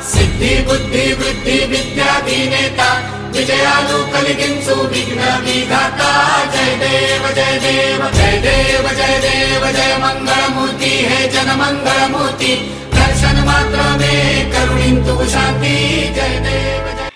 सिद्धि बुद्धि वृद्धि विद्या दीनेता विजयालु कलिगिंसु विघ्न विधाता। जय देव जय देव जय देव जय देव जय मंगल मूर्ति है जन मंगल मूर्ति। दर्शन मात्र में करुणिंतु शांति। जय देव जय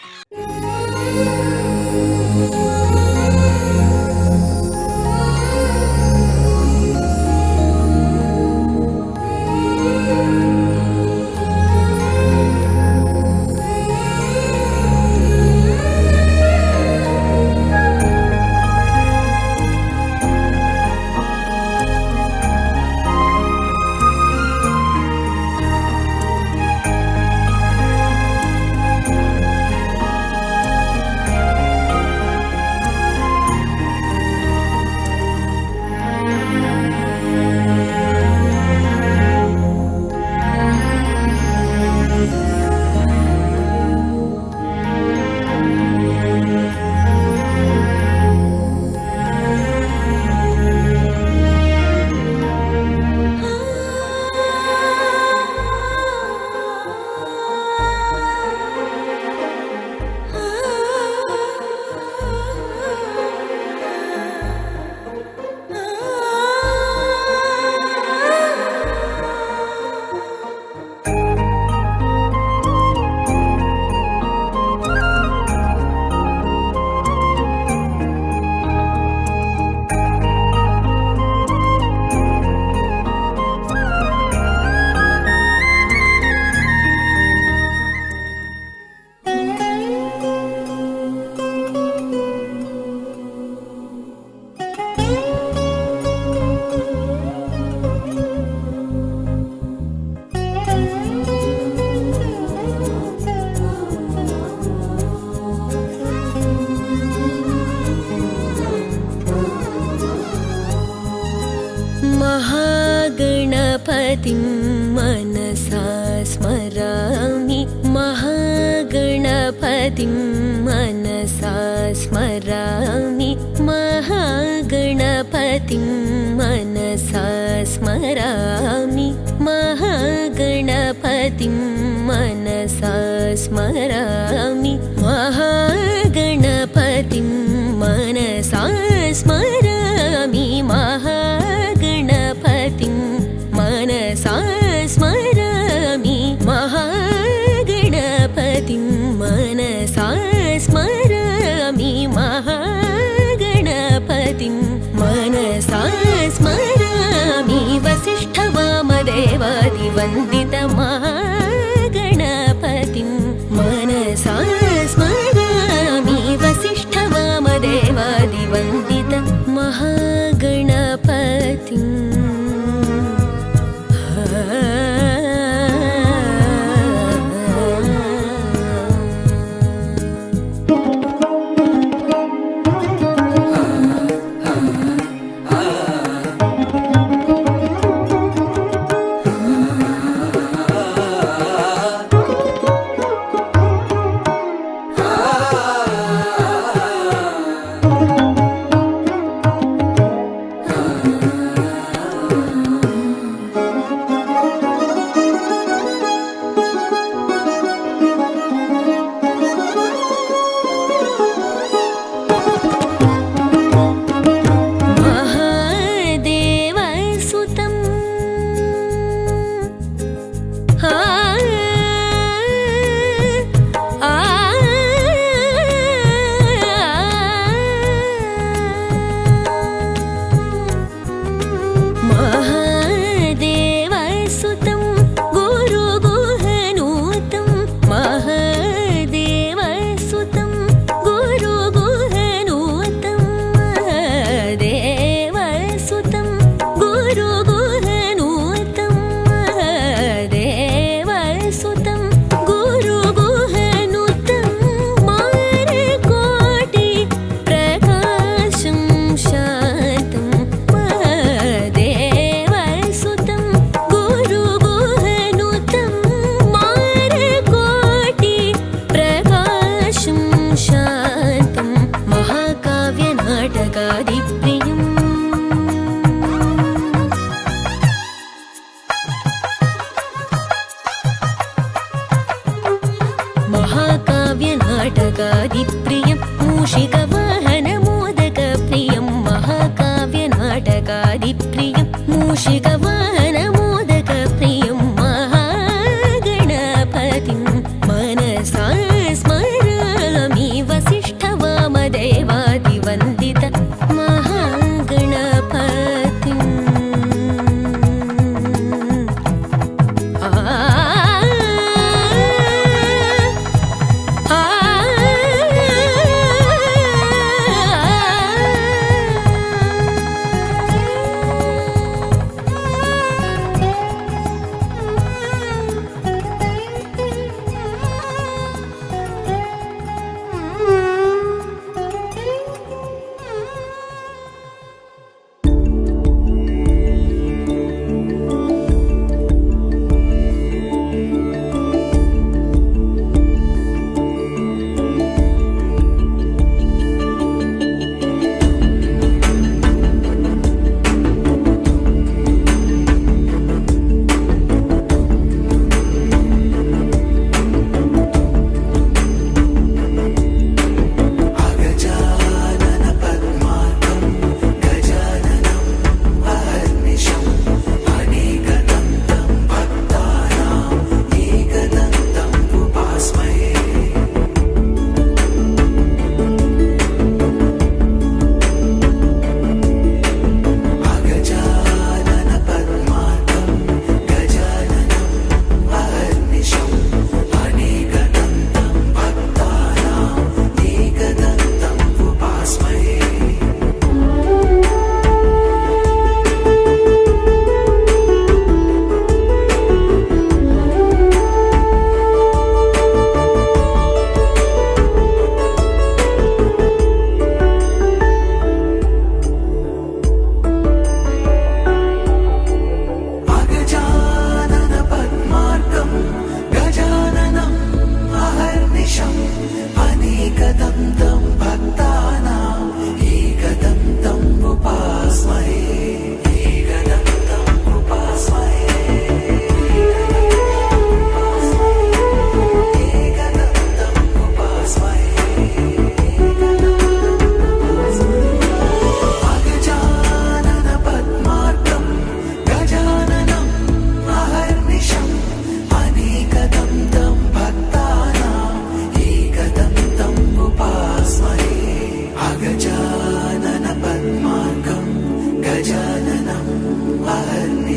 महागणपतिं मनसा स्मरामि। महागणपतिं मनसा स्मरामि। महागणपतिं मनसा स्मरामि। महागणपतिं मनसा स्मरामि। महागणपतिं मनसा स्मरामि। महागणपतिं मनसा स्मरामि। महागणपतिं मनसा स्मरामि। महागणपतिं मनसा स्मरामि। वसिष्ठवामदेवादिवन्दित महागणपतिं मनसा स्मरामि। वसिष्ठवामदेवादिवन्दित महागणपतिं।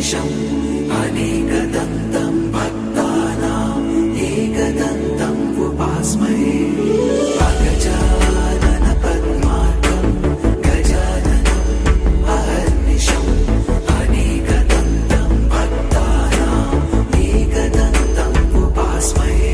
अहर्निशम् अनेकदन्तं भक्तानाम् एकदन्तम् उपास्महे अगजानन पद्मार्कं गजाननम् अहर्निशम् अनेकदन्तं भक्तानाम् एकदन्तम् उपास्महे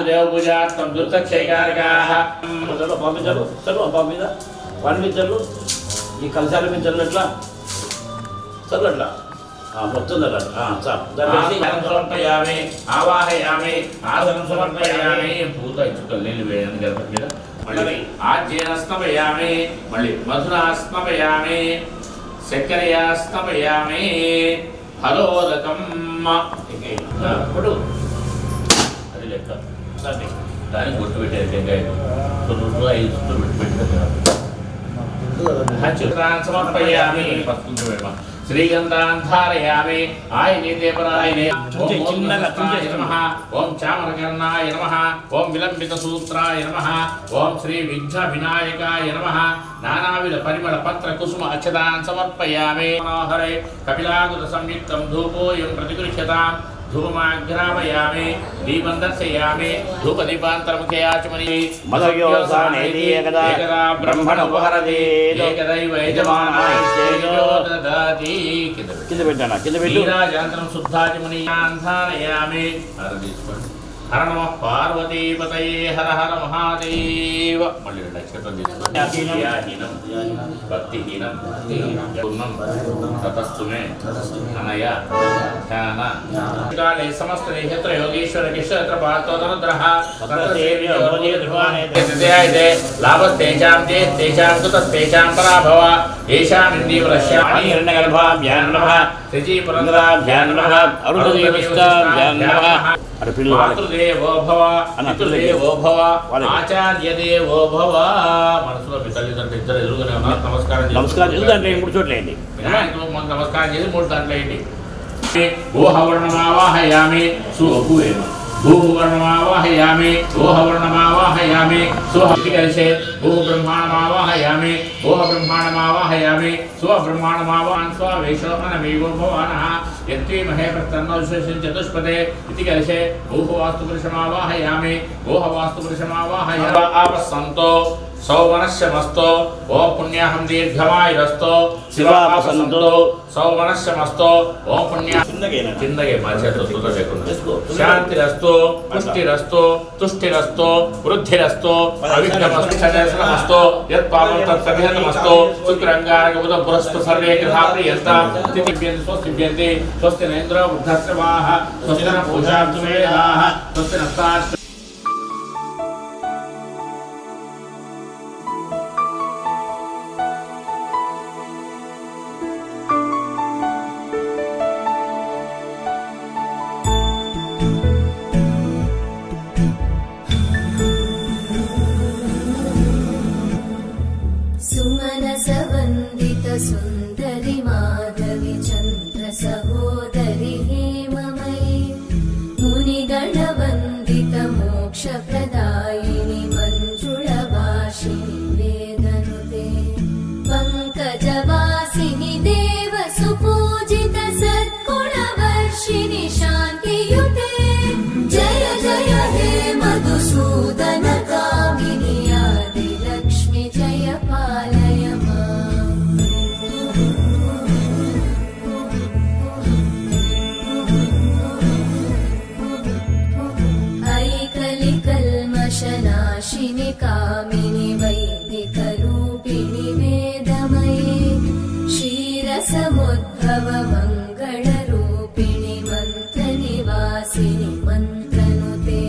దేవపూజార్థం దుర్తక్షయకారకాః పంపించరు పంపించరు ఈ కలశాలు మీద చల్లట్లా చల్లట్లా మొత్తం సమర్పయామి ఆవాహయామి ఆసనం సమర్పయామి పూత ఇచ్చుకలు నీళ్ళు వేయని గణపతి మీద మళ్ళీ ఆజ్యేనస్తమయామి మళ్ళీ మధురాస్తమయామి చక్కెరయాస్తమయామి ఫలోదకం ఇప్పుడు అది లెక్క దానికి గుర్తు పెట్టేది టెంకాయ 5 చిత్రాన్ని సమర్పయామి శ్రీగంధాన్ ధారయామి ఆయనే దేవరాయనే నమః ఓం చామరకర్ణాయ నమః ఓం విలంబిత సూత్రాయ నమః ఓం శ్రీ విఘ్న వినాయకాయ నమః నానావిధ పరిమళ పత్ర కుసుమ అక్షతాన్ సమర్పయామి మనోహరే కపిలాగుత సంయుక్తం ధూపోయం ప్రతిగృహ్యతాం ధూమాగ్రామయామి దీపం దర్శయామి ధూపదీపాంతరముఖే ఆచమని మదయోసానేతి ఏకదా బ్రహ్మణ ఉపహరతి ఏకదైవ యజమానాయ తేజో దదాతి కింద పెట్టానా కింద పెట్టు నీరాజాంతరం శుద్ధాచమని ధారయామి తీసుకోండి హర నమ పార్వతీపతయే హర హర మహాదేవ మళ్ళీ 2 అక్షరాలు తీసుకోండి భక్తిహీనం పూర్ణం తతస్తు మే అనయ ధ్యాన కాలే సమస్త నేత్ర యోగేశ్వర కిషత్ర పార్థోదనుద్రః సత్యేతే లాభస్తేషాం తేషాం కుతస్తేషాం పరాభవ ఏషాం ఇందీవరస్యామి హిరణ్యగర్భాభ్యాం నమః శచీపురంధ్రాభ్యాం నమః అరుణదేవస్థాభ్యాం నమః మాతృదేవో భవ పితృదేవో భవ ఆచార్య దేవో భవ మనసులో మీ తల్లిదండ్రులు ఇద్దరు ఎదురుగానే ఉన్నారు నమస్కారం ఎందుకంటే 3 చోట్ల ఏంటి వినాయకుడు మనకు నమస్కారం చేసి 3 దాంట్లో ఏంటి ఓహవర్ణమావాహయామి సుహువేమ భూవర్ణమావాహయామి ఓహవర్ణమావాహయామి సుహరికరిషే భూబ్రహ్మాణమావాహయామి ఓహబ్రహ్మాణమావాహయామి స్వబ్రహ్మాణమావాహన్ స్వవేషోహనమేవో భవానః యత్వీమహే ప్రతన్నో విశేషం చతుష్పదే ఇతి కలిషే భూహవాస్తుపురుషమావాహయామి ఓహవాస్తుపురుషమావాహయామి ఆపస్సంతో సౌవనశ్యమస్తో ఓం పుణ్యాహం దీర్ఘమాయురస్తో శివాపసంతో సౌవనశ్యమస్తో ఓం పుణ్యా కిందగే మార్చేతో శాంతిరస్తో పుష్టిరస్తో తుష్టిరస్తో వృద్ధిరస్తో అవిఘ్నమస్తో యత్పాపం తత్సభిహతమస్తో శుక్రంగారక బుధ పురస్త సర్వే కథాప్రియంతాం తిథిభ్యంతి స్వస్తిభ్యంతి స్వస్తి నేంద్ర వృద్ధశ్రవాః స్వస్తి న పూషాస్తు వేదాః స్వస్తి నస్తాస్తు सुमनसवन्दित सुन्दरि माधवि चन्द्र सहोदरि हेममयि मुनिगणवन्दित मोक्षप्रदायिनि मञ्जुळभाषिणि वेदनुते पङ्कजवासिनि देव सुपूजित सद्गुणवर्षिणि शान्तियुते जय जय हे मधुसूदन कामिनि आदिलक्ष्मि जय पालय माम् ऐकलिकल्मषनाशिनि कामिनि वैदिकरूपिणि वेदमये क्षीरसमुद्भव मङ्गलरूपिणि मन्त्रनिवासिनि मन्त्रनुते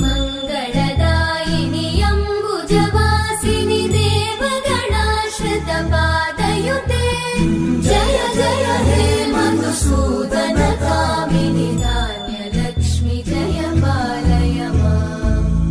मङ्गलदायिनि अम्बुजवासिनि देवगणाश्रितपादयुते जय जय हे मधुसूदन कामिनि धान्यलक्ष्मि जय पालय माम्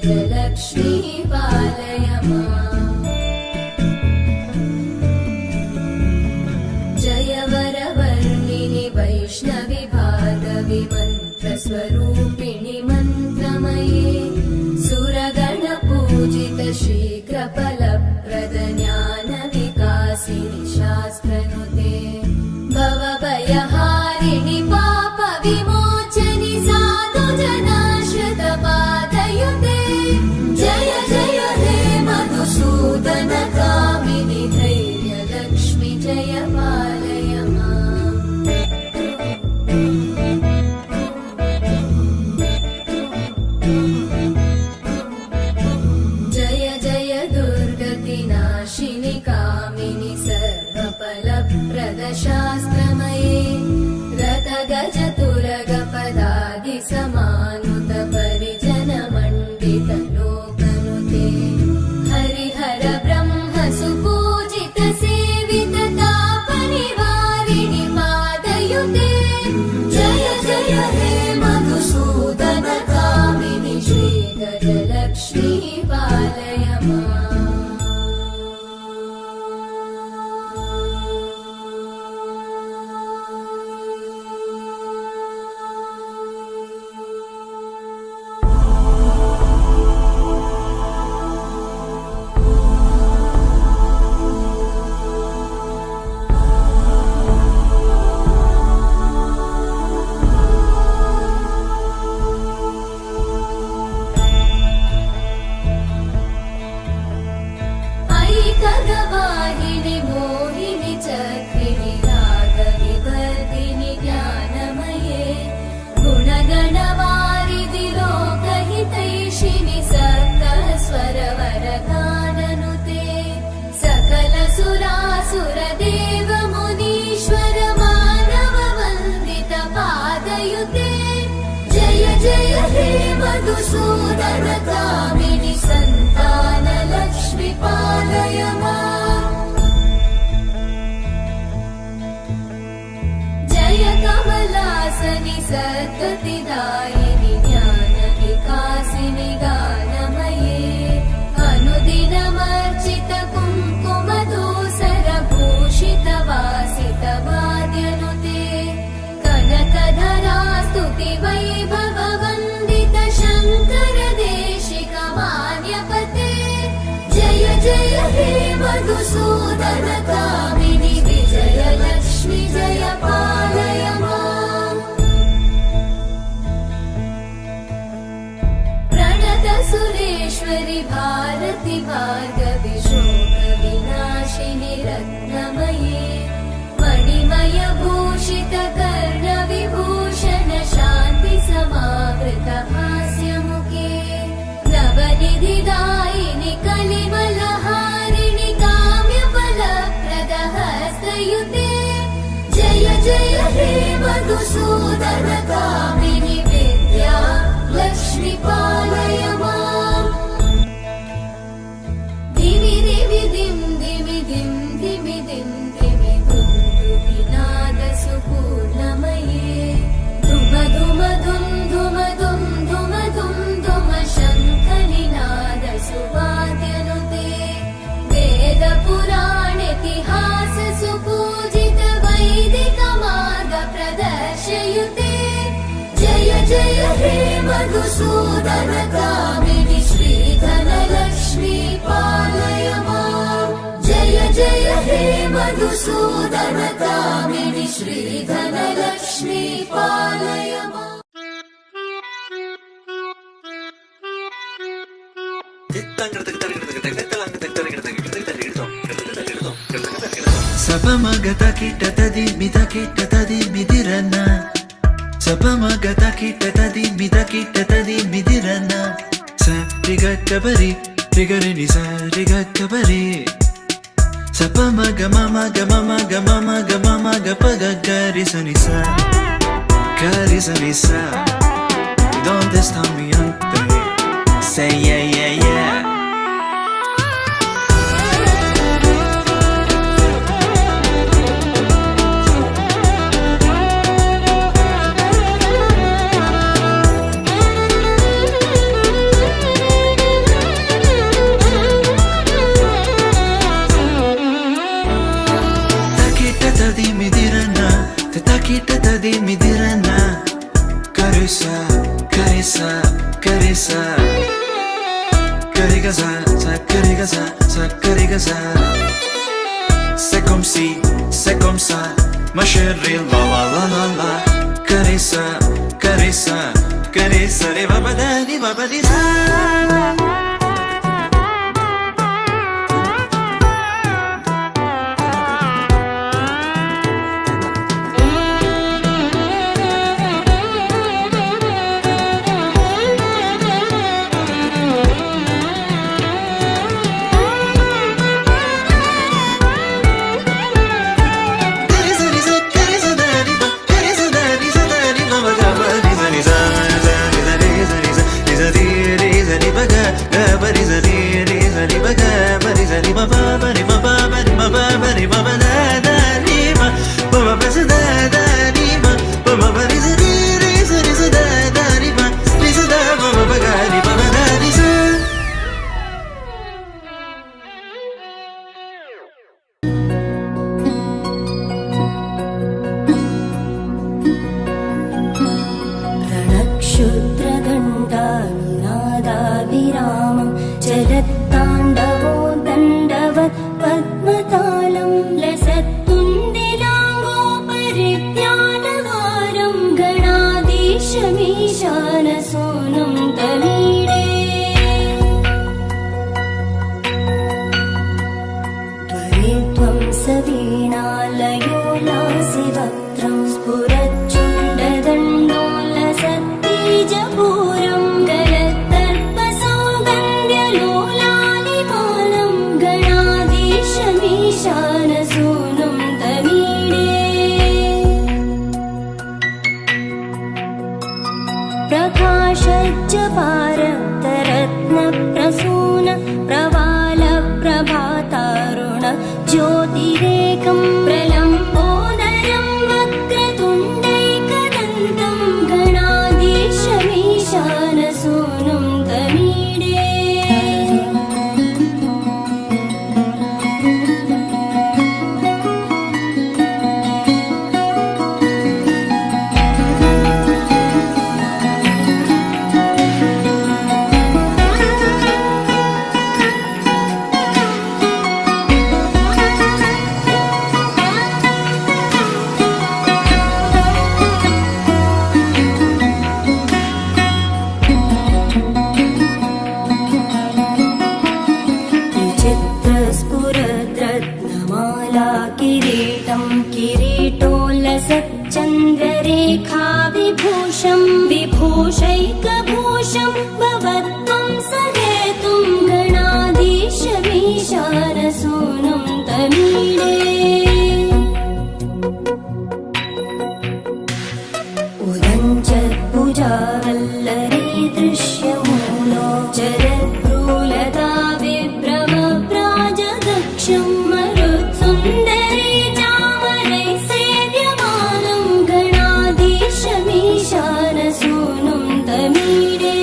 गजलक्ष्मी पालय माम् जय वरवर्णिनि वैष्णवि भार्गवि मन्त्रस्वरूपिणि मन्त्रमये सुरगणपूजित शीघ्रफलप्रद ज्ञानविकासिनि शास्त्रनुते भवभयहारिणि पापविमोचनि साधुजनाश्रितपादयुते जय जय हे मधुसूदन कामिनि धैर्यलक्ष्मि जय पालय माम् जय जय दुर्गतिनाशिनि कामिनि सर्वफलप्रद शास्त्रमये रथगजतुरगपदादिसमानुत परिजनमण्डित लोकनुते हरिहर ब्रह्म सुपूजित सेवित तापनिवारिणि पादयुते जय जय हे मधुसूदन कामिनि श्रीगजलक्ष्मी पालय माम् ऐकगवाहिनि मोहिनि चक्रिणि रागविवर्धिनि ज्ञानमये गुणगणवारिधि लोकहितैषिणि सप्तस्वरवरगाननुते सकलसुरासुरदेव मुनीश्वर मानववन्दित पादयुते जय जय हे मधुसूदन कामिनि सन्तानलक्ष्मि पालय माम् जय कमलासनि सद्गतिदायिनि ज्ञानविकासिनि गानमये अनुदिनमर्चित कुङ्कुमधूसरभूषित वासित वाद्यनुते कनकधरा स्तुति वैभववन्दित शङ्कर देशिक मान्यपते जय जय हे मधुसूदन कामिनि विजयलक्ष्मि जय पालय माम् प्रणत सुरेश्वरि भारति भार्गवि शोकविनाशिनि रत्नमये मणिमय भूषित कर्णविभूषण शान्ति समावृत हास्यमुखे नवनिधिदायिनि कलिमलहारिणि काम्यफलप्रद हस्तयुते जय जय हे मधुसूदन कामिनि विद्या लक्ष्मि पालय माम् धिमि धिमि धिं धिमि धिं धिमि धिं धिमि धुन्दुभिनाद सुपूर्णमये धुम धुम धुं धुम धुं धुम धुं धुम शङ्खनिनाद सुवाद्यनुते वेद पुराणेतिहास सुपूजित वैदिक मार्ग प्रदर्शयुते जय जय हे मधुसूदन कामिनि श्रीधनलक्ष्मी पालय माम् जय जय हे मधुसूदन कामिनि श्रीधनलक्ष्मी पालय माम् సపమగత కిట తది మిద కిట తది మిదిరన్న సపమగత కిట తది మిద కిట తది మిదిరన్న సరిగట్టబరి రిగరిని సరిగట్టబరి సపమగ మమ గమ మగ మమ గమ మగ పగ గరి సని స గరి సని స donde está mi ante say yeah yeah yeah Sakarigasa, sakarigasa, sakarigasa. C'est comme si, c'est comme ça, ma chérie, la la la la la. Caressa, caressa, caressa, re va badani, va badisa. रणक्षुद्रघण्टानिनादाभिरामं चलत्ताण्डवो दण्डवत् पद्मतालं लसत्तुण्डिलाङ्गोपरिज्ञानहारं गणाधीशमीशानसूनुं तमीडे त्वरित्वं सवीणालयो लासिवक्त्रं स्फुरच्चुण्डदण्डोल्लसत्तेजपूरं गलत्तर्पसौगन्ध्यलोलालिमानं गणाधीशमीशानसूनुं तमीडे प्रकाशज्ज पारतरत्नप्रसून प्रवालप्रभातारुण ज्योतिरेकं प्रलम्बोदरं वक्रतुण्डैकदन्तं गणाधीशमीशानसूनुं तमीडे विचित्रस्फुरद्रत्नमाला किरीटं किरीटोल्लसच्चन्द्ररेखा विभूषं विभूषैकभूषं भवत्वं सहेतुं गणाधीशमीशानसूनुं तमीडे उदञ्चत्भुजावल्लरी दृश्यमूलो जरद्भ्रूलता विभ्रमप्राजदक्षं मरुत्सुन्दरी चामरैः सेव्यमानं गणाधीशमीशानसूनुं तमीडे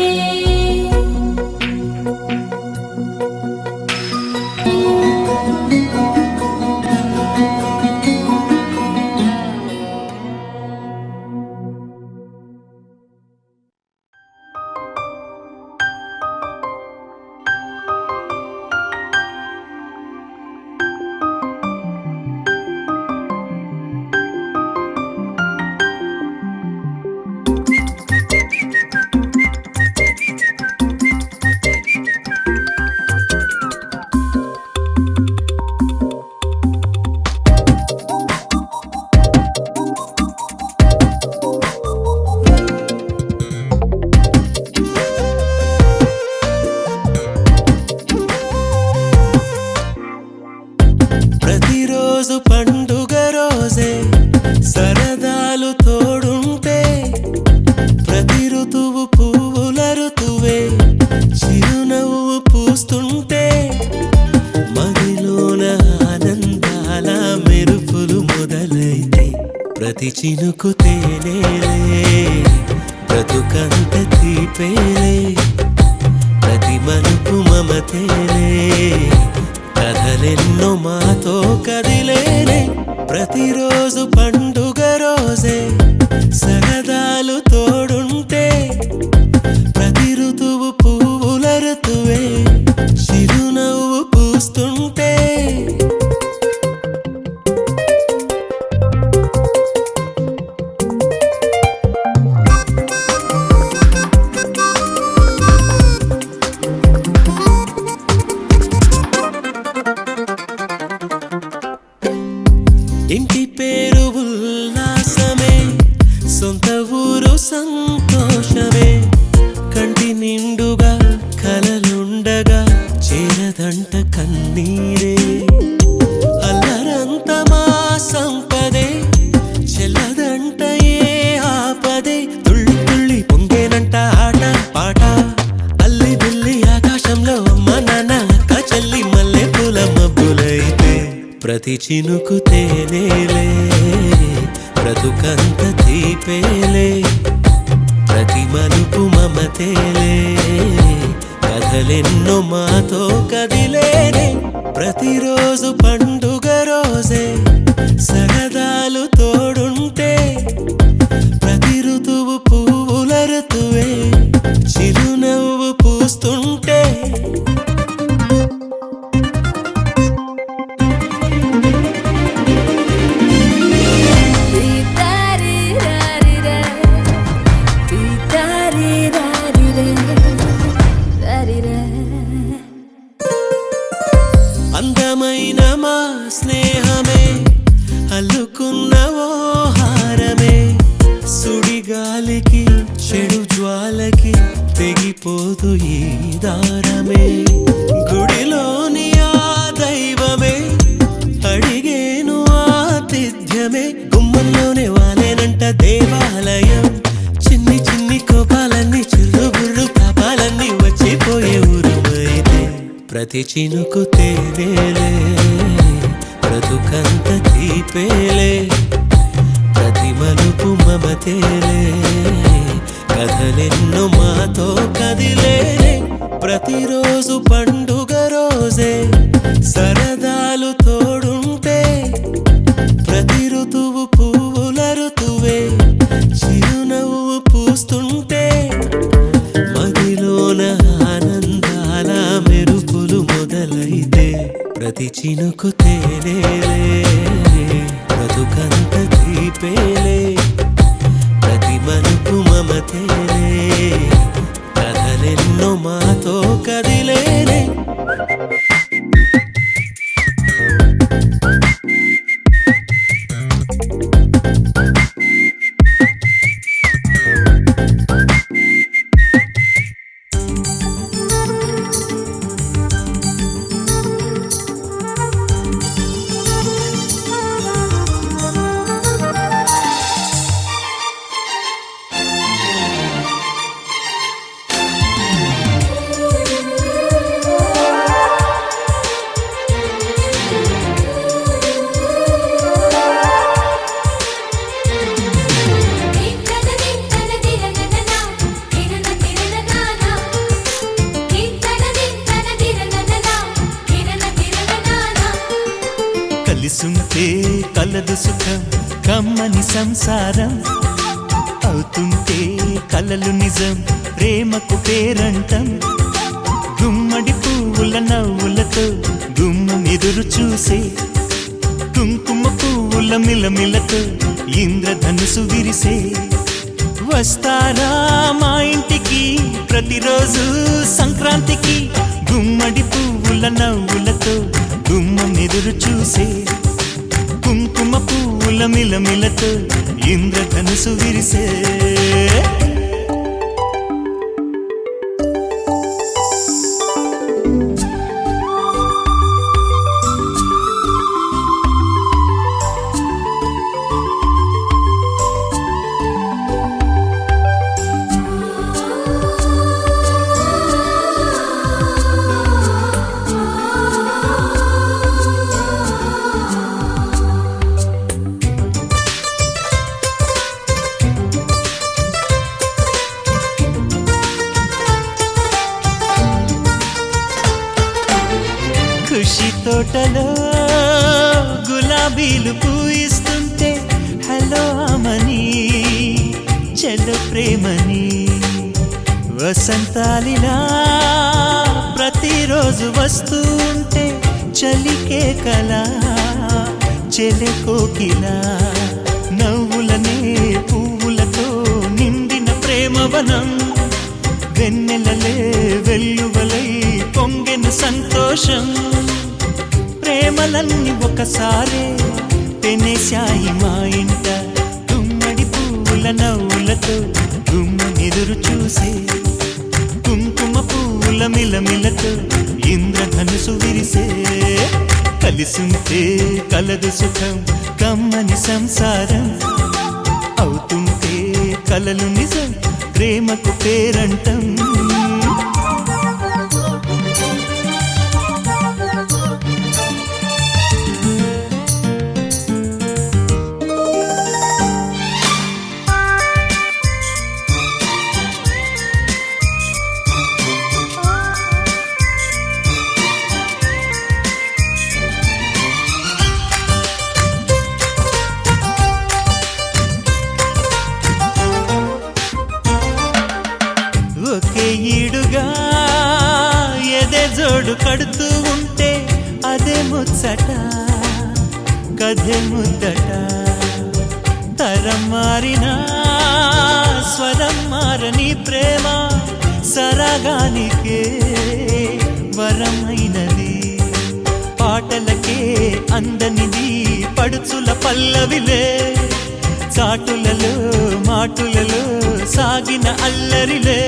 ప్రతిరోజు పండుగ రోజే సరదాలు తోడుంటే ప్రతి ఋతువు పువ్వుల ఋతువే చిరునవ్వు పూస్తుంటే మదిలోన ఆనందాల మెరుపులు మొదలైతే ప్రతి చినుకు తేనేలే బ్రతుకంత తీపేలే ప్రతి మలుపు మమతేలే కథలెన్నో మాతో కదిలేనే ప్రతిరోజు పండుగ రోజే సరదాలు తోడుంటే ప్రతి ఋతువు పువ్వుల ఋతువే ప్రతి చినుకు తేనేలే బ్రతుకంత తీపేలే ప్రతి మలుపు మమతేలే కథలెన్నో మాతో కదిలేనే ప్రతిరోజు పండుగ రోజే సరదాలు తోడుంటే ప్రతి ఋతువు పువ్వుల ఋతువే చిరునవ్వు పూస్తుంటే అందమైన మా స్నేహమే అల్లుకున్న ఓ హారమే సుడిగాలికి చెడు జ్వాలకి తెగిపోదు ఈ దారమే గుడిలోని ఆ దైవమే అడిగేను ఆతిథ్యమే గుమ్మంలోనే వాలేనంట దేవాలయం చిన్ని చిన్ని కోపాలన్నీ చిల్లుబుర్రు పాపాలన్నీ వచ్చిపోయే ఊరుమైతే ప్రతి చినుకు తేనేలే బ్రతుకంత తీపేలే ప్రతి మలుపు మమతేలే కథలెన్నో మాతో కదిలేనే ప్రతిరోజు పండుగ రోజే సరదాలు తోడుంటే ప్రతి ఋతువు పువ్వుల ఋతువే చిరునవ్వు పూస్తుంటే మదిలోన ఆనందాల మెరుపులు మొదలైతే ప్రతి చినుకు తేనేలే బ్రతుకంత తీపేలే ప్రతి మలుపు మమతేలే కథలెన్నో మాతో కదిలేనే కలిసుంటే కలదు సుఖం కమ్మని సంసారం అవుతుంటే కలలు నిజం ప్రేమకు పేరంటం గుమ్మడి పువ్వుల నవ్వులతో గుమ్మం ఎదురు చూసే కుంకుమ పువ్వుల మిలమిలతో ఇంద్రధనుసు విరిసే వస్తారా మా ఇంటికి ప్రతిరోజు సంక్రాంతికి గుమ్మడి పువ్వుల నవ్వులతో గుమ్మం ఎదురు చూసే కుంకుమ పువ్వుల మిలమిలతో ఇంద్రధనుసు విరిసే ఖుషి తోటలో గులాబీలు పూయిస్తుంటే హలో అమని చెల్లు ప్రేమని వసంతాలిలా ప్రతిరోజు వస్తూ ఉంటే చలికే కలా చెలె కోకిలా నవ్వులనే పువ్వులతో నిండిన ప్రేమవనం వెన్నెలలే వెల్లువలై పొంగెను సంతోషం ప్రేమలన్నీ ఒకసారే పెనేశాయి మా ఇంట గుమ్మడి పువ్వుల నవ్వులతో గుమ్మనెదురు చూసే కుంకుమ పువ్వుల మిలమిలతో ఇంద్రధనుసు విరిసే కలిసుంటే కలదు సుఖం కమ్మని సంసారం అవుతుంటే కలలు నిజం ప్రేమకు పేరంటం జోడు కడుతూ ఉంటే అదే ముచ్చట కథే ముద్దట. తరం మారినా స్వరం మారని ప్రేమ సరగానికే వరమైనది. పాటలకే అందనిది పడుచుల పల్లవిలే, చాటులలో మాటులలో సాగిన అల్లరిలే.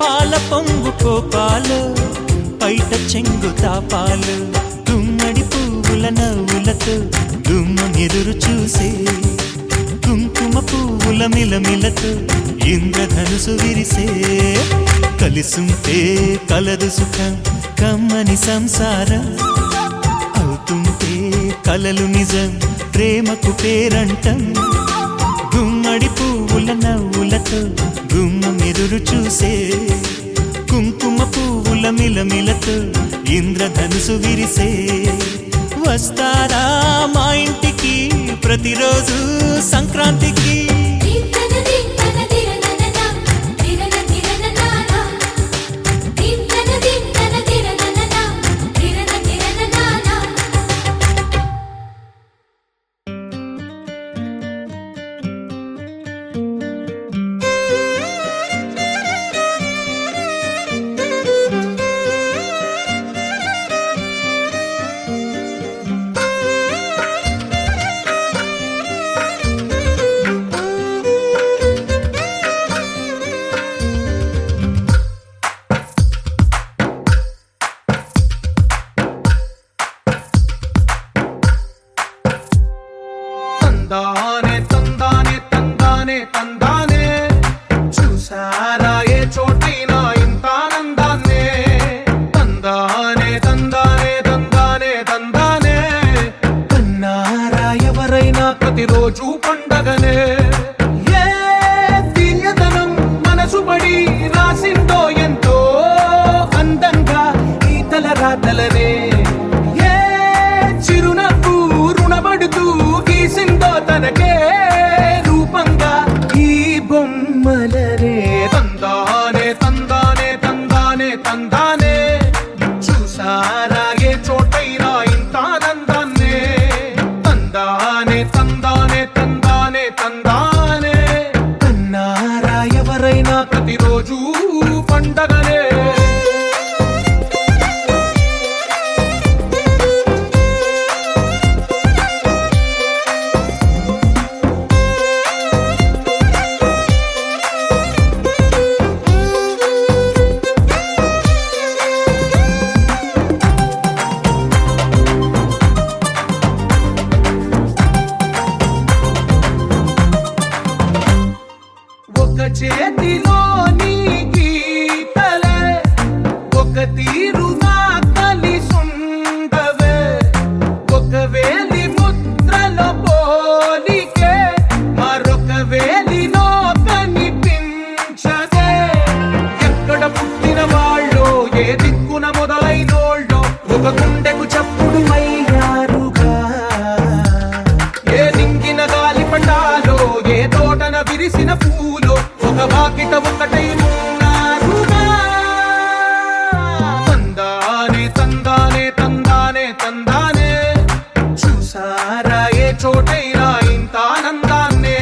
పాల పొంగు కోపాలు పైట చెంగు తాపాలు, గుమ్మడి పువ్వుల నవ్వులతో గుమ్మనెదురు చూసే, కుంకుమ పువ్వుల మిలమిలతో ఇంద్రధనుసు విరిసే. కలిసుంటే కలదు సుఖం కమ్మని సంసారం, అవుతుంటే కలలు నిజం ప్రేమకు పేరంటం. గుమ్మడి పువ్వుల నవ్వులతో గుమ్మమెదురు చూసే, కుంకుమ పువ్వుల మిలమిలతో ఇంద్రధనుసు విరిసే. వస్తారా మా ఇంటికి ప్రతిరోజు సంక్రాంతికి. తందానే తందానే తందానే తందానే, చూసారా ఏ చోటైనా ఇంత ఆనందాన్నే. తందానే తందానే తందానే తందానే, కన్నారా ఎవరైనా ప్రతిరోజు పండగనే. ఏ తీయదనం మనసు పడి రాసిందో ఎంతో అందంగా ఈ తలరాతలనే. ఏ చిరునవ్వు రుణపడుతూ గీసిందో తనకే రూపంగా ఈ బొమ్మలనే. తందానే తందానే తందానే తందానే, చూసారా ఏ చోటైనా ఇంత ఆనందాన్నే. తందానే తందానే తందానే తందానే, కన్నారా ఎవరైనా ప్రతిరోజు పండగనే. ఒక చేతిలో నీ గీతలే, ఒక తీరుగా కలిసుండవే. ఒక వేలి ముద్రలో పోలికే మరొక వేలిలో కనిపించదే. ఎక్కడ పుట్టిన వాళ్ళో ఏ దిక్కున మొదలైనోళ్ళో ఒక గుండెకు చప్పుడు అయ్యారుగా. ఏ దింగిన గాలి పటాలో ఏ తోటన విరిసిన పూలో ఒక వాకిట ఒకటై ఉన్నారుగా. తందానే తందానే తందానే తందానే, చూసారా ఏ చోటైనా ఇంత ఆనందాన్నే.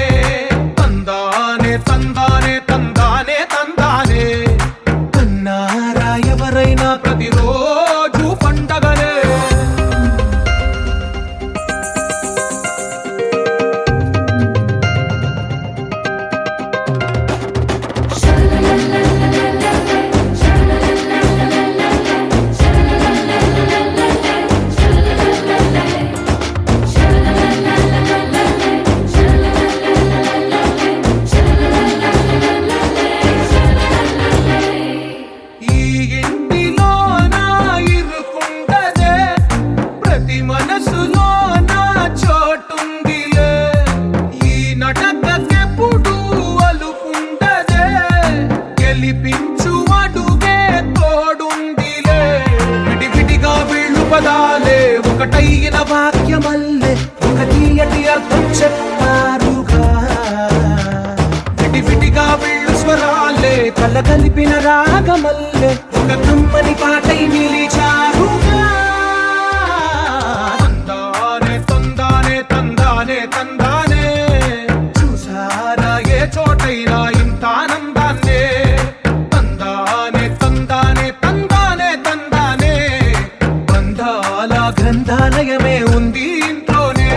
తందానే తందానే తందానే తందానే, కన్నారా ఎవరైనా ప్రతిరోజు పండగనే. ఈ ఇంటిలో నా ఇరుకుండదే, ప్రతి మనసులో నా చోటుందిలే. ఈ నటకెప్పుడు అలుకుండదే, గెలిపించు అడుగే తోడుందిలే. విడివిడిగా వీళ్ళు పదాలే ఒకటైన వాక్యమల్లే ఒక తీయటి అర్థం చెప్పారుగా. విడివిడిగా వీళ్ళు స్వరాలే కలగలిపిన రాగమల్లే ఒక కమ్మ కమ్మని పాటై నిలిచారుగా తందానే తందానే తందానే తందానే చూసారా ఏ చోటైనా ఇంత ఆనందాన్నే తందానే తందానే తందానే తందానే బంధాల గ్రంథాలయమే ఉంది ఇంట్లోనే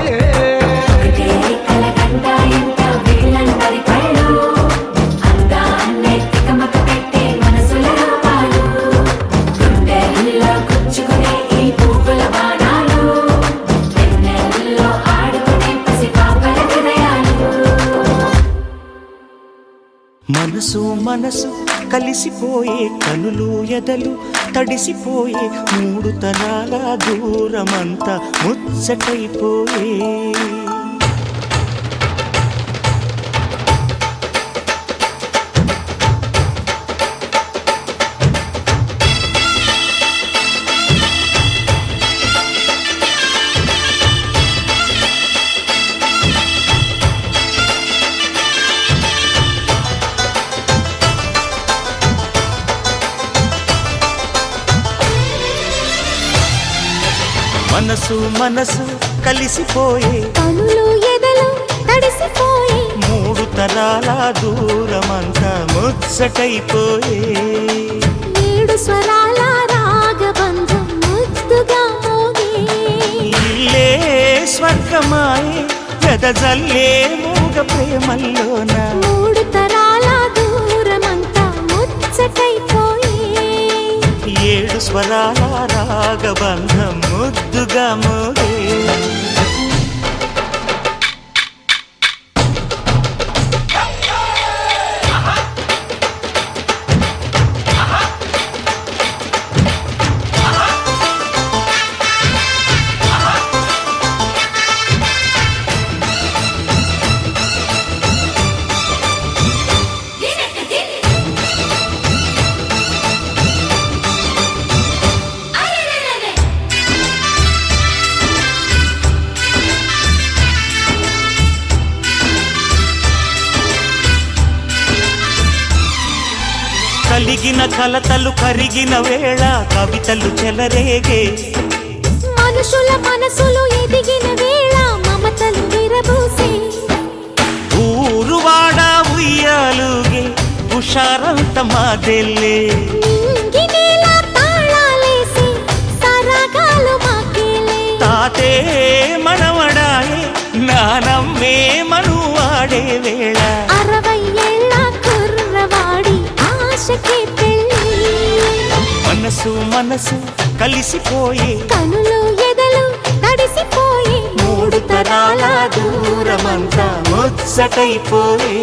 మనసు మనసు కలిసిపోయే కనులు ఎదలు తడిసిపోయే మూడు తరాల దూరమంతా ముచ్చటైపోయే మనసు మనసు కలిసిపోయే కనులు ఎదలు తడిసిపోయి మూడు తరాల దూరమంతా ముచ్చటైపోయే ఏడు స్వరాల రాగబంధం ముద్దుగా మోగే ఇల్లే స్వర్గమాయే వెదజల్లే మూగ ప్రేమల్లోన మూడు తరాల దూరమంతా ముచ్చటైపోయి ఏడు స్వరాల రాగబంధం ముద్దుగా మోగే కలిగిన కలతలు కరిగిన వేళ కవితలు చెలరేగే మనుషుల మనసులు ఎదిగిన వేళ మమతలు విరబూసే ఊరువాడ ఉయ్యాలుగే హుషారంత మాదెల్లే నింగినేల తాళాలేసి సరాగాలు మాకేలే తాతే మనవడాయే నానమ్మే మనువాడే వేళ 60 ఏళ్ల కుర్రవాడి ఆశకే పెళ్ళి మనసు మనసు కలిసిపోయే కనులు ఎదలు తడిసిపోయి మూడు తరాల దూరమంతా ముచ్చటైపోయే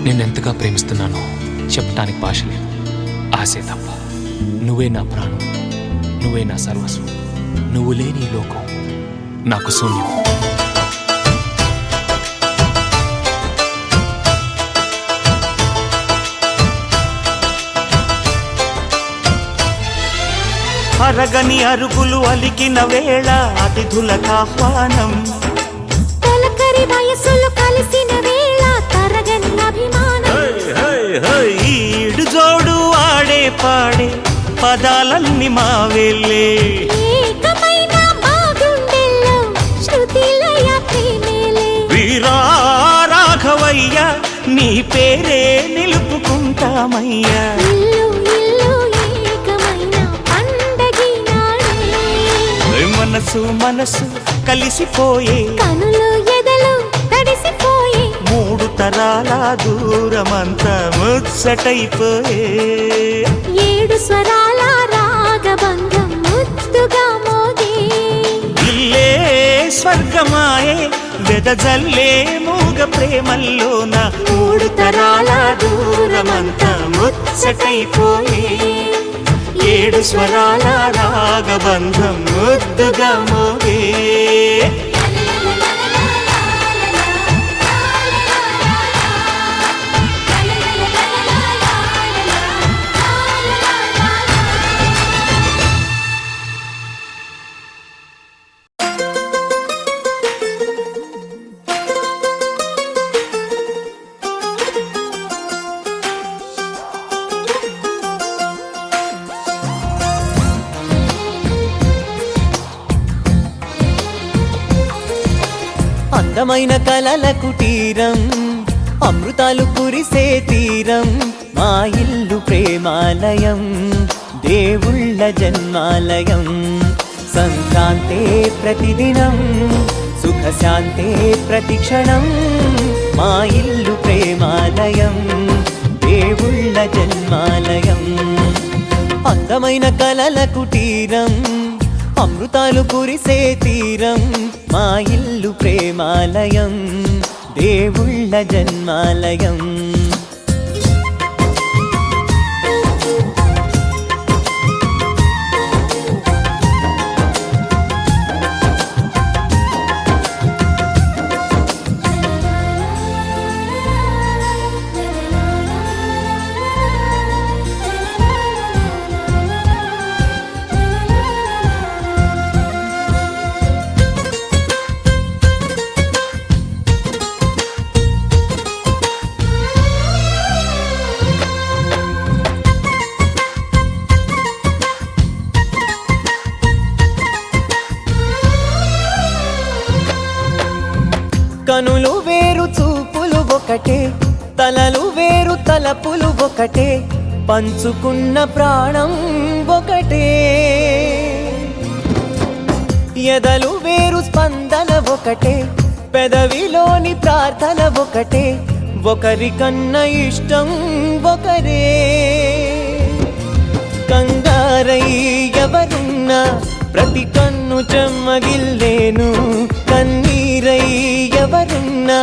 నిన్నెంతగా ప్రేమిస్తున్నానో చెప్పడానికి భాష లేదు. ఆశే తప్ప. నువ్వే నా ప్రాణం, నువ్వే నా సర్వస్వం. నువ్వు లేని ఈ లోకం నాకు శూన్యం. అరగని అరుగులు అలికిన వేళ అతిథులకు ఆహ్వానం తొలకరి వయసులు కలిసిన వేళ తరగని అభిమానం ఈడు జోడు ఆడే పాడే పదాలన్నీ మావేలే ఏకమైన మా గుండెల్లో శృతిలయ ప్రేమేలే వీరా రాఘవయ్య నీ పేరే నిలుపుకుంటామయ్యా ఇల్లు ఇల్లు ఏకమైన పండగి నాడే మనసు మనసు కలిసిపోయే కనులు ఎదలు తడిసిపోయి మూడు తరాల దూరమంతా ముచ్చటైపోయే ఏడు స్వరాల రాగబంధం ముద్దుగా మోగే ఇల్లే స్వర్గమాయే వెదజల్లే మూగ ప్రేమల్లోన మూడు తరాల దూరమంతా ముచ్చటైపోయే ఏడు స్వరాల రాగబంధం ముద్దుగా మోగే అందమైన కలల కుటీరం అమృతాలు కురిసే తీరం మా ఇల్లు ప్రేమాలయం దేవుళ్ళ జన్మాలయం సంక్రాంతే ప్రతిదినం సుఖశాంతే ప్రతిక్షణం మా ఇల్లు ప్రేమాలయం దేవుళ్ళ జన్మాలయం అందమైన కలల కుటీరం అమృతాలు కురిసే తీరం మా ఇల్లు ప్రేమాలయం దేవుళ్ళ జన్మాలయం కనులు వేరు చూపులు ఒకటే తలలు వేరు తలపులు ఒకటే పంచుకున్న ప్రాణం ఒకటే ఎదలు వేరు స్పందన ఒకటే పెదవిలోని ప్రార్థన ఒకటే ఒకరికన్నా ఇష్టం ఒకరే కంగారై ఎవరున్నా ప్రతి కన్ను చెమ్మగిల్లేను కన్నీరై ఎవరున్నా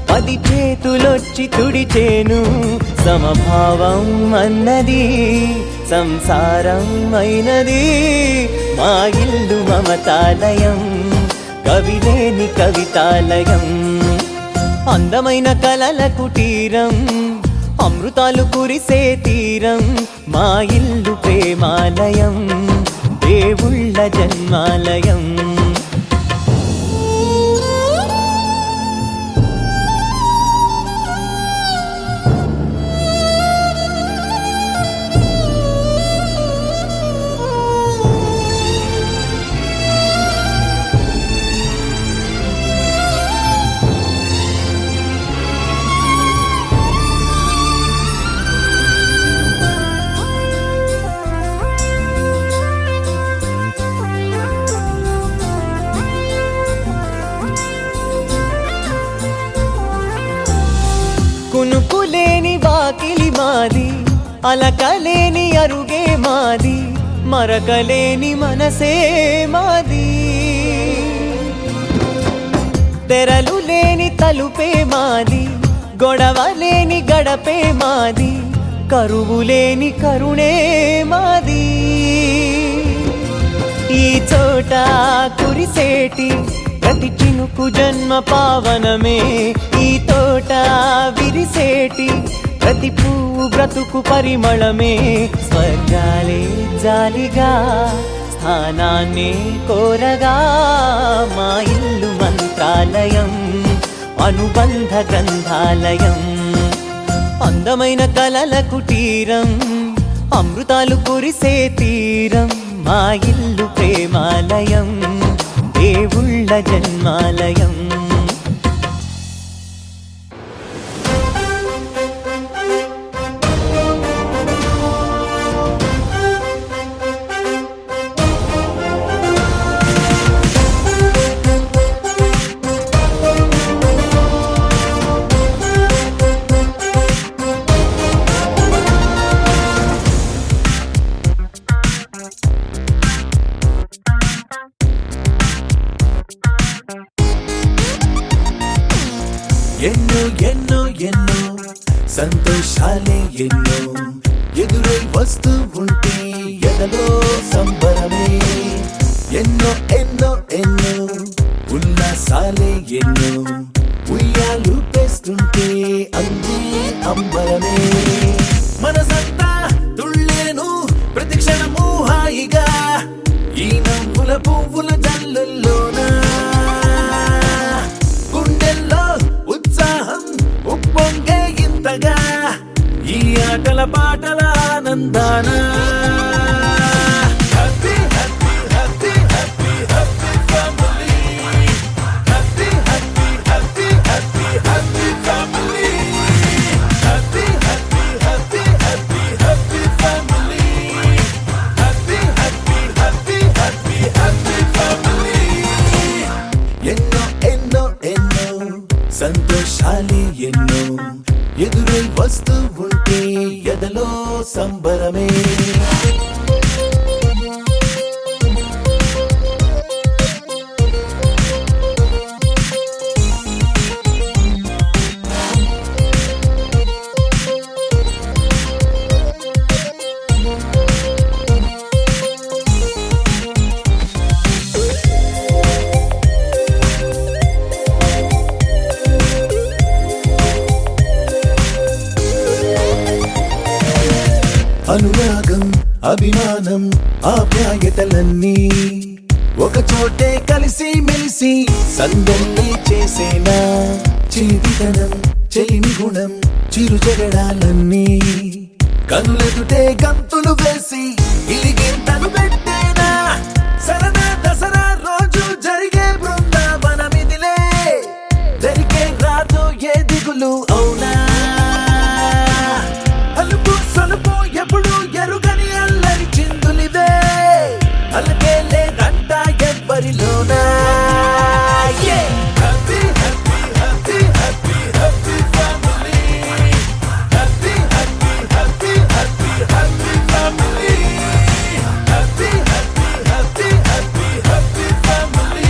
10 చేతులొచ్చి తుడిచేను సమభావం అన్నది సంసారం అయినది మా ఇల్లు మమతాలయం కవిలేని కవితాలయం అందమైన కలల కుటీరం అమృతాలు కురిసే తీరం మా ఇల్లు ప్రేమాలయం దేవుళ్ళ జన్మాలయం కునుకులేని వాకిలి మాది అలకలేని అరుగే మాది మరకలేని మనసే మాది తెరలు లేని తలుపే మాది గొడవ లేని గడపే మాది కరువు లేని కరుణే మాది ఈ చోట కురిసేటి ప్రతి చినుకు జన్మ పావనమే ఈ తోట విరిసేటి ప్రతి పువ్వు బ్రతుకు పరిమళమే స్వర్గాలే జాలిగా స్థానాన్ని కోరగా మా ఇల్లు మంత్రాలయం అనుబంధ గ్రంథాలయం అందమైన కలల కుటీరం అమృతాలు కురిసే తీరం మా ఇల్లు ప్రేమాలయం దేవుళ్ళ జన్మాలయం ఎన్నో ఎన్నో ఎన్నో సంతోషాలే ఎన్నో ఎదురై వస్తూ ఉంటే ఎదలో సంబరమే. ఎన్నో ఎన్నో ఎన్నో ఉల్లాసాలే ఎన్నో ఉయ్యాలు పేస్తుంటే అందే అంబరమే. మనసంతా తుళ్ళేను ప్రతి క్షణము హాయిగా ఈ నవ్వుల పువ్వుల జల్లుల్లోనా. గుండెల్లో ఉత్సాహం ఉప్పొంగే ఇంతగా ఈ ఆటల పాటల ఆనందాన. ఎన్నో ఎన్నో ఎన్నో సంతోషాలే ఎన్నో ఎదురై వస్తూ ఉంటే ఎదలో సంబరమే. అనురాగం అభిమానం ఆప్యాయతలన్నీ ఒక చోటే కలిసి మెలిసి సందల్లే చేసేనా. చేతితనం చెలిమి గుణం చిరు జగడాలన్నీ కనులెదుటే గంతులు వేసి ఇలిగింతలు పెట్టేనా. సరదా దసరా రోజు జరిగే బృందావనమిదిలే జరిగే రాదు ఏ దిగులు అవునా. అలుపు సలుపు ఎప్పుడు ఎరుగని అల్లరి చిందులివే అలకే లేదంట ఎవ్వరిలోనా. Happy happy happy happy happy family. Happy happy happy happy happy family. Happy happy happy happy happy family.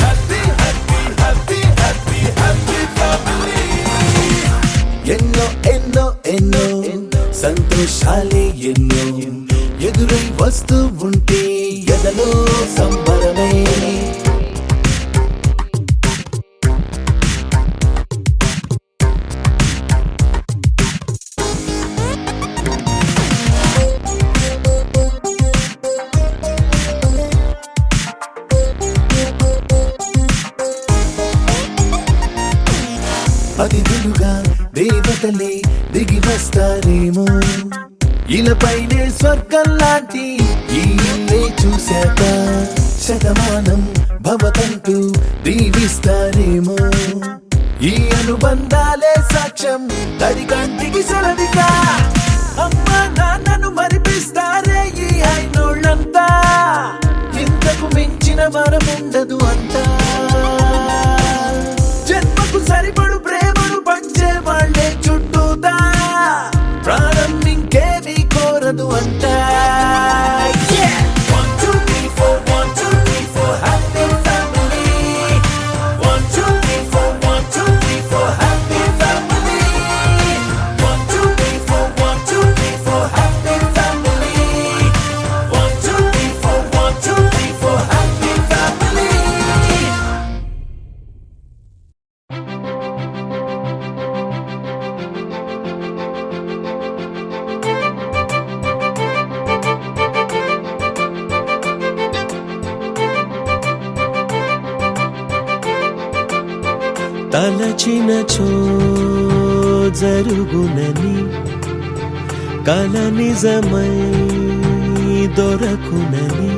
Happy happy happy happy happy family. ఎన్నో ఎన్నో ఎన్నో సంతోషాలే ఎన్నో ఎదురై వస్తూ ఉంటే ఎదలో సంబరమే. అతిథులుగా దేవతలే దిగి వస్తారేమో ఇలపైనే స్వర్గం లాంటి ఈ ఇల్లే చూశాక శతమానం భవతంటూ దీవిస్తారేమో. ఈ అనుబంధాలే సాక్ష్యం తడి కంటికి సెలవిగా అమ్మ నాన్నను మరిపిస్తారే ఈ అయినోళ్ళంతా. ఇంతకు మించిన వరముండదు అంతా. జన్మకు సరిపడు ప్రేమను పంచే వాళ్ళే చుట్టూతా ప్రాణం ఇంకేమీ కోరదు అంతా. 1 2 3 4 1 2 3 4 happy family. 1 2 3 4 1 2 3 4 happy family. 1 2 3 4 1 2 3 4 happy family. 1 2 3 4 1 2 3 4 happy family. తలచినచో జరుగునని కల నిజమై దొరకునని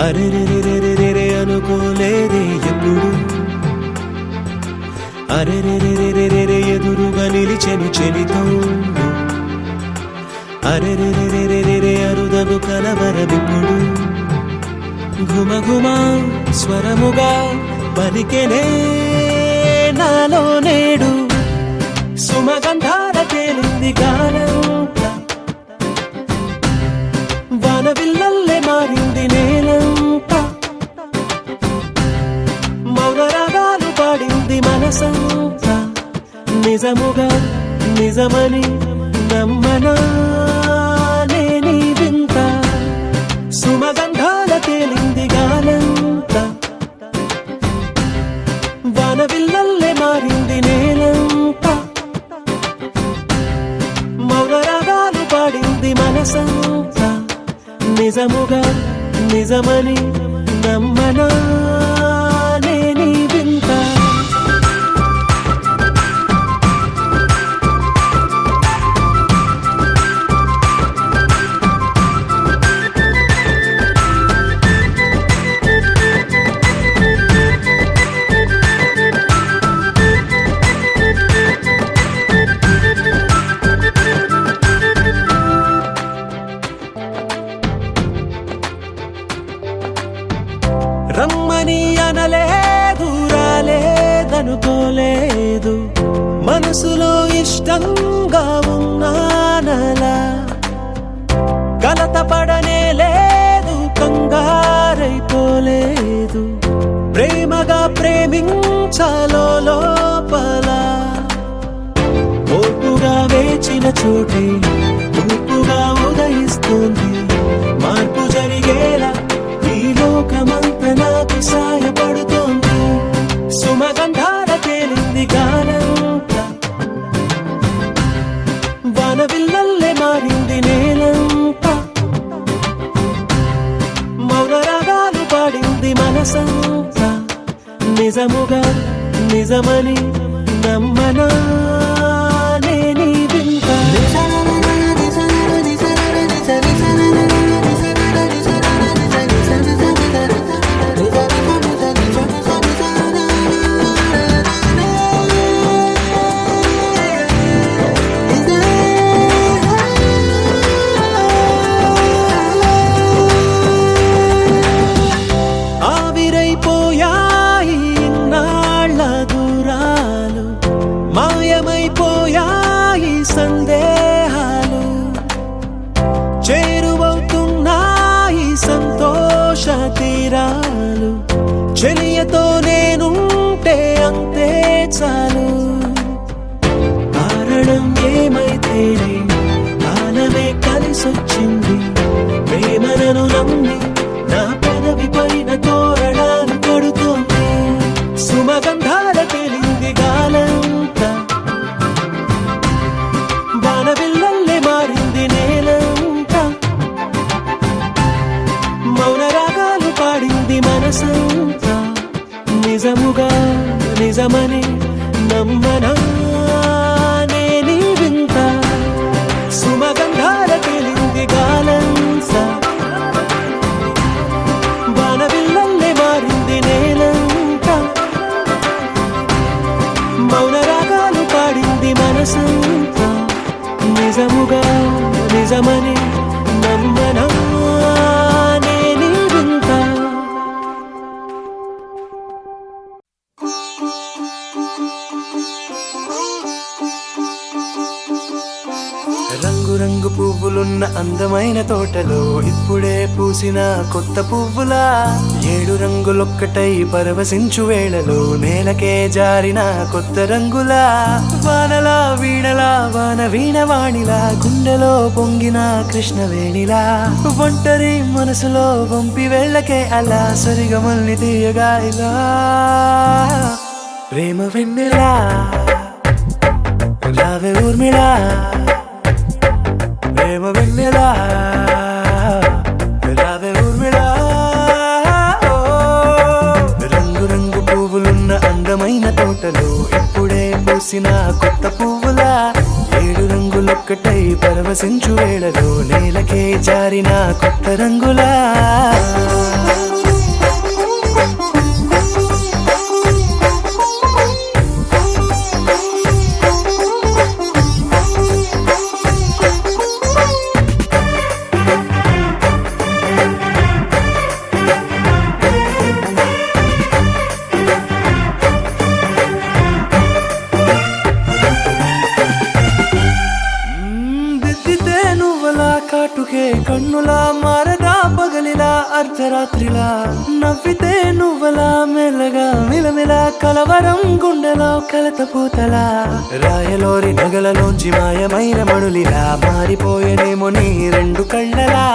అరెరెరెరెరెరె అనుకోలేదే ఎప్పుడు. అరెరెరెరెరెరె ఎదురుగా నిలిచెను చెలితోండు. అరెరెరెరెరెరె అరుదను కలవరమిప్పుడు. ఘుమఘుమ స్వరముగా పలికెనే నాలో నేడు సుమగంధాల తేలింది గానంతా. వానవిల్లల్లే మారింది నేలంతా. మౌనరాగాలు పాడింది మనసంతా. నిజముగా నిజమని నమ్మనా నిజమని నమ్మనా నేనీ వింత రమ్మని అనలేదు రాలేదనుకోలేదు మనసులో ఇష్టంగా ఉన్నానలా కలత పడనే లేదు కంగారైపోలేదు ప్రేమగా ప్రేమించాలో లోపల ఓపుగా వేచిన చోటే తూపుగా ఉదయిస్తుంది మార్పు జరిగేలా ఈ లోకమంత నాకు సాయపడుతోంది సుమగంధాల తేలింది గానంతా వానవిల్లల్లే మారింది నేలంతా మౌన రాగాలు పాడింది మనసంతా నిజముగా నిజమని నమ్మనా నేనీ వింత ఆవిరైపోయాయి ఇన్నాళ్ళ దూరాలు మాయమైపోయాయి సందేహాలు చేరువవుతున్నాయి సంతోష తీరాలు చెలియతో నేనుంటే అంతే చాలు కారణం ఏమైతేనే కాలమే కలిసొచ్చింది ప్రేమను నమ్మి నా పెదవి పైన తోరణాలు కడుతోంది సుమగంధాల తేలింది గాలంతా వానవిల్లల్లే మారింది నేలంతా మౌన రాగాలు పాడింది మనసంతా నిజముగా నిజమని నమ్మనా నేనీ వింత సుమగంధాల తేలింది గాలంతా వానవిల్లల్లే మారింది నేలంతా మౌన రాగాలు పాడింది మనసంతా నిజముగా నిజమని నమ్మనా నేనీ వింత రంగు రంగు పువ్వులున్న అందమైన తోటలో ఇప్పుడే పూసిన కొత్త పువ్వులా 7 రంగులొక్కటై పరవశించు వేళలో నేలకే జారిన కొత్త రంగులా వానలా వీణలా వాన వీణవాణిలా గుండెలో పొంగిన కృష్ణవేణిలా ఒంటరి మనసులో వంపి వెళ్ళకే అలా సరిగమల్ని తీయగా ఇలా ప్రేమ వెన్నెలా రావే ఊర్మిళా ప్రేమ వెన్నెలా రావే ఊర్మిళా రంగు రంగు పువ్వులున్న అందమైన తోటలో ఇప్పుడే పూసిన కొత్త పువ్వులా 7 రంగులొక్కటై పరవశించు వేళలో నేలకే జారిన కొత్త రంగులా కాటుకే కన్నులా మారదా పగలిలా అర్ధరాత్రిలా నవ్వితే నువ్వలా మెల్లగా మిలమిలా కలవరం గుండెలో కలత పూతలా రాయలోరి నగలలోంచి మాయమైన మణులిలా మారిపోయేనేమో నీ 2 కళ్ళలా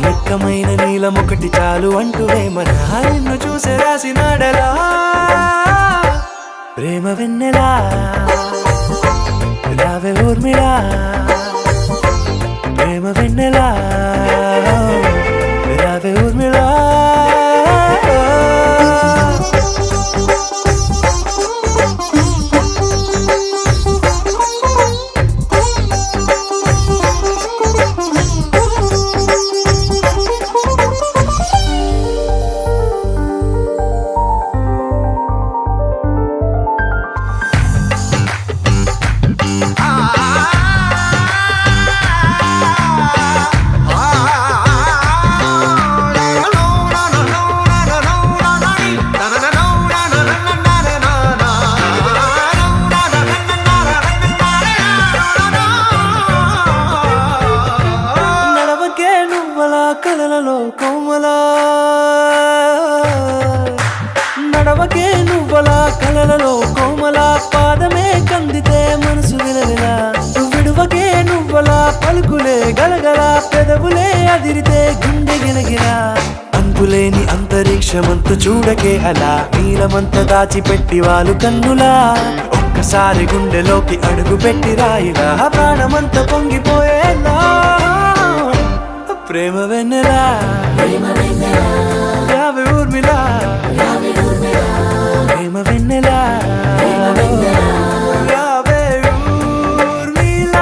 నిక్కమైన నీలమొకటి చాలు అంటూ వేమనా నిన్ను చూసే రాసినాడలా ప్రేమ వెన్నెలా రావే ఊర్మిళా ప్రేమ వెన్నెలా రావే ఊర్మిళా గలగల పెదవులే అదిరితే గుండె గిలగిలా అంతులేని అంతరిక్షమంత చూడకే అలా నీలమంత దాచిపెట్టి వాళ్ళు కన్నులా ఒక్కసారి గుండెలోకి అడుగు పెట్టి రాయిలా ప్రాణమంత పొంగిపోయేలా ప్రేమ వెన్నెలా యావే ఊర్మిళ ప్రేమ వెన్నెలా యావే Urmila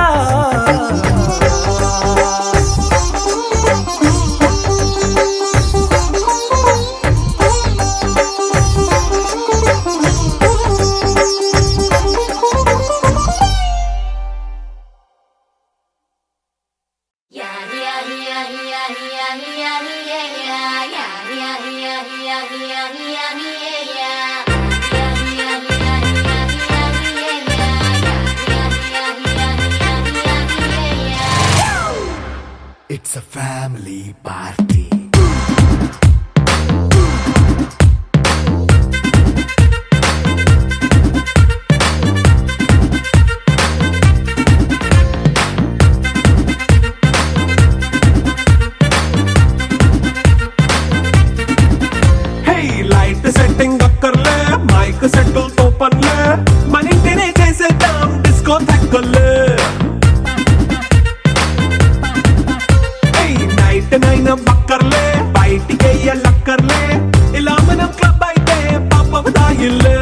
It's a family party. Hey, light setting అక్కర్లే మైక్ సెట్టు తో పనిలే మన ఇంటినే చేసేద్దాం డిస్కో థక్కర్లే నైట్ నైన్ బక్కర్లే బయటికి లక్కర్లే ఇలా మనం క్లబ్ అయితే పాపం దాయిల్లే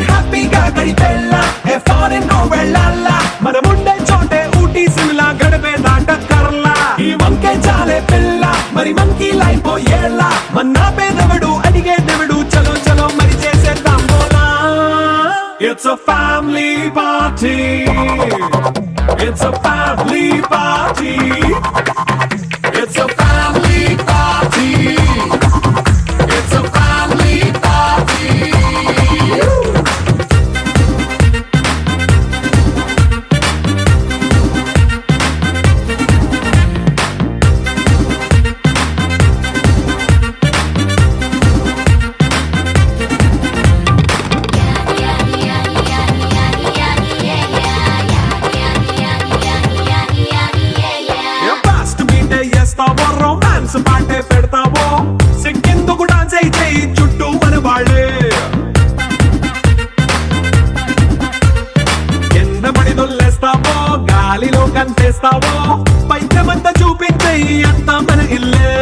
హ్యాపీగా గడిపెళ్ళ ఏ ఫారెన్ కో వెళ్ళాల మనం ఉండే చోటే ఊటీ సిమ్లా గడిపే దాటక్కర్లా ఈ వంకే చాలే పిల్ల మరి మంకీ లైఫ్ ఏళ్ళ మన్నా పేదవడు అడిగే దేవుడు చలో చలో మరి చేసేద్దాం బోలా it's a family party It's a family party. It's a family party. It's a family party. Romance పాటే పెడతావో సిక్కిందుకు డాన్స్ అయితే చుట్టూ మన వాళ్ళే ఎన్న పడి దొల్లేస్తావో గాలిలో కంచేస్తావో పైద్యమంతా చూపించే అంతా మన ఇల్లే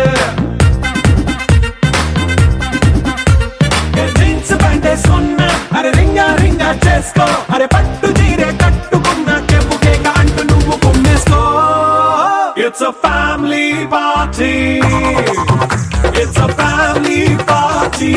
జీన్స్ ప్యాంటే సున్నా అరే రింగా రింగా చేసుకో అరే పట్టు చీరే కట్టుకున్న కెప్పుకే అంటూ నువ్వు కుమ్మేసుకో It's a family party. It's a family party.